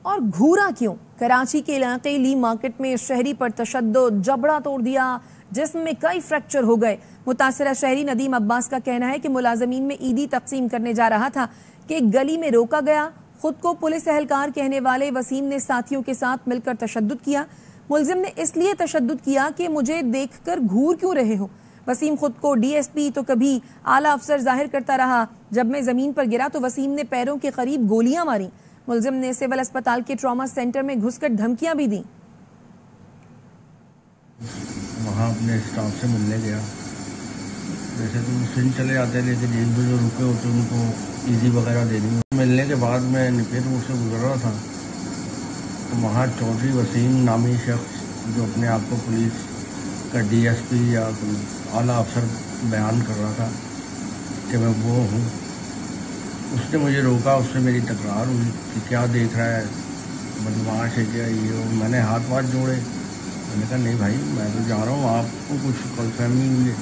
اور گھورا کیوں؟ کراچی کے علاقے لی مارکیٹ میں شہری پر تشدد، جبڑا توڑ دیا، جسم میں کئی فریکچر ہو گئے۔ متاثرہ شہری ندیم عباس کا کہنا ہے کہ ملازمین میں عیدی تقسیم کرنے جا رہا تھا کہ گلی میں روکا گیا۔ خود کو پولیس اہلکار کہنے والے وسیم نے ساتھیوں کے ساتھ مل کر تشدد کیا۔ ملزم نے اس لیے تشدد کیا کہ مجھے دیکھ کر گھور کیوں رہے ہو۔ وسیم خود کو ڈی ایس پی تو کبھی اعلیٰ افسر ظاہر کرتا رہا۔ جب میں زمین پر گرا تو وسیم نے پیروں کے قریب گولیاں ماری۔ ملزم نے سول اسپتال کے ٹراما سینٹر میں گھس کر دھمکیاں بھی دیں۔ وہاں اپنے اسٹاف سے ملنے گیا، ویسے تو سن چلے آتے ہیں لیکن ایک دو جو رکے ہوتے ان کو ایزی وغیرہ دینی۔ ملنے کے بعد میں نپیر روڈ سے گزر رہا تھا تو وہاں چودھری وسیم نامی شخص جو اپنے آپ کو پولیس کا ڈی ایس پی یا کوئی اعلیٰ افسر بیان کر رہا تھا کہ میں وہ ہوں، اس نے مجھے روکا۔ اس سے میری تکرار ہوئی کہ کیا دیکھ رہا ہے، بدماش ہے کیا یہ ہو۔ میں نے ہاتھ جوڑے، میں نے کہا نہیں بھائی میں تو جا رہا ہوں، آپ کو کچھ غلط فہمی ہوئی ہے۔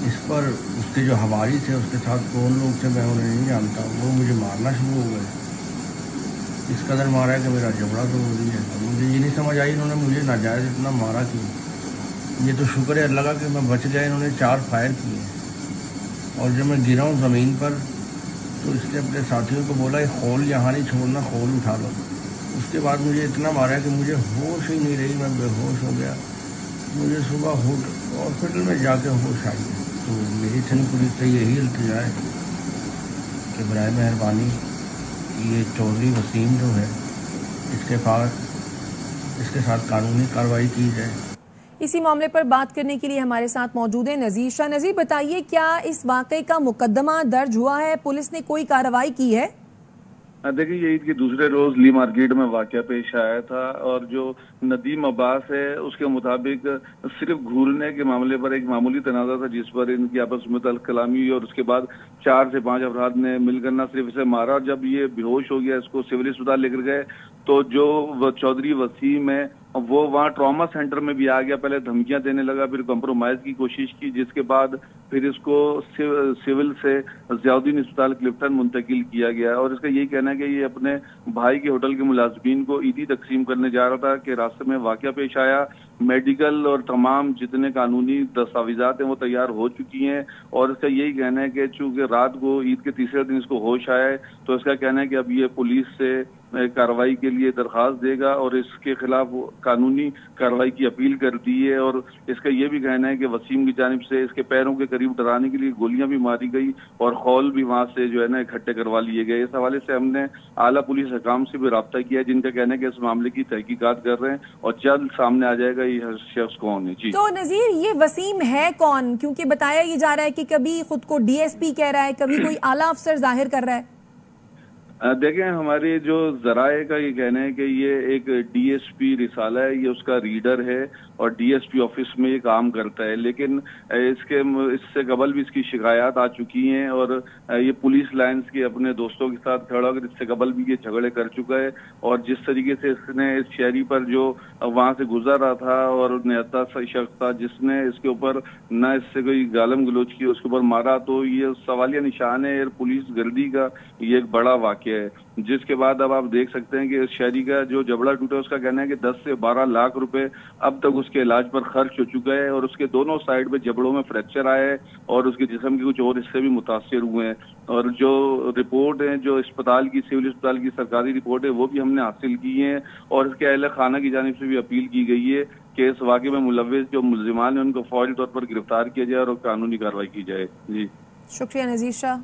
اس پر اس کے جو ہواری تھے اس کے ساتھ کون لوگ تھے میں انہیں نہیں جانتا، وہ مجھے مارنا شروع ہو گئے۔ اس قدر مارا ہے کہ میرا جبڑا توڑ دیا ہے۔ مجھے یہ نہیں سمجھ آئی انہوں نے مجھے ناجائز اتنا مارا کیوں۔ یہ تو شکر ہے اللہ کا کہ میں بچ گیا، انہوں نے 4 فائر کیے۔ اور جب میں گرا ہوں زمین پر تو اس نے اپنے ساتھیوں کو بولا یہ خول یہاں نہیں چھوڑنا، خول اٹھا لو۔ اس کے بعد مجھے اتنا مارا کہ مجھے ہوش ہی نہیں رہی، میں بے ہوش ہو گیا۔ مجھے صبح ہاسپٹل میں جا کے ہوش آئی۔ تو میری سندھ پولیس سے یہی التجا ہے کہ برائے مہربانی یہ چودھری وسیم جو ہے اس کے ساتھ قانونی کارروائی کی جائے۔ اسی معاملے پر بات کرنے کے لیے ہمارے ساتھ موجود ہیں نذیر شاہ۔ نذیر بتائیے کیا اس واقعے کا مقدمہ درج ہوا ہے؟ پولیس نے کوئی کارروائی کی ہے؟ دیکھیں یہ عید کے دوسرے روز لی مارکیٹ میں واقعہ پیش آیا تھا اور جو ندیم عباس ہے اس کے مطابق صرف گھورنے کے معاملے پر ایک معمولی تنازع تھا جس پر ان کی آپس میں تلخ کلامی ہوئی اور اس کے بعد 4 سے 5 افراد نے مل کر نہ صرف اسے مارا، جب یہ بے ہوش ہو گیا اس کو سول اسپتال لے کر گئے تو جو چودھری وسیم ہے وہ وہاں ٹراما سینٹر میں بھی آ گیا۔ پہلے دھمکیاں دینے لگا، پھر کمپرومائز کی کوشش کی، جس کے بعد پھر اس کو سول سے ضیاء الدین اسپتال کلفٹن منتقل کیا گیا۔ اور اس کا یہی کہنا ہے کہ یہ اپنے بھائی کے ہوٹل کے ملازمین کو عیدی تقسیم کرنے جا رہا تھا کہ راستے میں واقعہ پیش آیا۔ میڈیکل اور تمام جتنے قانونی دستاویزات ہیں وہ تیار ہو چکی ہیں اور اس کا یہی کہنا ہے کہ چونکہ رات کو عید کے تیسرے دن اس کو ہوش آیا ہے تو اس کا کہنا ہے کہ اب یہ پولیس سے کارروائی کے لیے درخواست دے گا اور اس کے خلاف قانونی کارروائی کی اپیل کر دی ہے۔ اور اس کا یہ بھی کہنا ہے کہ وسیم کی جانب سے اس کے پیروں کے قریب ڈرانے کے لیے گولیاں بھی ماری گئی اور خول بھی وہاں سے جو ہے نا اکٹھے کروا لیے گئے۔ اس حوالے سے ہم نے اعلیٰ پولیس حکام سے بھی رابطہ کیا ہے جن کا کہنا ہے کہ اس معاملے کی تحقیقات کر رہے ہیں اور جلد سامنے آ جائے گا یہ شخص کون ہے۔ جی تو نذیر یہ وسیم ہے کون؟ کیونکہ بتایا یہ جا رہا ہے کہ کبھی خود کو ڈی ایس پی کہہ رہا ہے، کبھی کوئی اعلیٰ افسر ظاہر کر رہا ہے۔ دیکھیں ہمارے جو ذرائع کا یہ کہنا ہے کہ یہ ایک ڈی ایس پی رسالہ ہے، یہ اس کا ریڈر ہے اور ڈی ایس پی آفس میں یہ کام کرتا ہے، لیکن اس سے قبل بھی اس کی شکایات آ چکی ہیں اور یہ پولیس لائنز کے اپنے دوستوں کے ساتھ کھڑا کر اس سے قبل بھی یہ جھگڑے کر چکا ہے۔ اور جس طریقے سے اس نے اس شہری پر جو وہاں سے گزر رہا تھا اور نہتا شخص تھا جس نے اس کے اوپر نہ اس سے کوئی گالم گلوچ کی، اس کے اوپر مارا، تو یہ سوالیہ نشان ہے پولیس گردی کا، یہ ایک بڑا واقعہ ہے۔ جس کے بعد اب آپ دیکھ سکتے ہیں کہ اس شہری کا جو جبڑا ٹوٹا اس کا کہنا ہے کہ 10 سے 12 لاکھ روپے اب تک اس کے علاج پر خرچ ہو چکا ہے اور اس کے دونوں سائڈ پہ جبڑوں میں فریکچر آئے ہیں اور اس کے جسم کے کچھ اور حصے بھی متاثر ہوئے ہیں۔ اور جو رپورٹ ہیں جو اسپتال کی سول اسپتال کی سرکاری رپورٹ ہے وہ بھی ہم نے حاصل کی ہیں اور اس کے اہل خانہ کی جانب سے بھی اپیل کی گئی ہے کہ اس واقعے میں ملوث جو ملزمان ہیں ان کو فوری طور پر گرفتار کیا جائے اور قانونی کارروائی کی جائے۔ جی شکریہ نذیر شاہ۔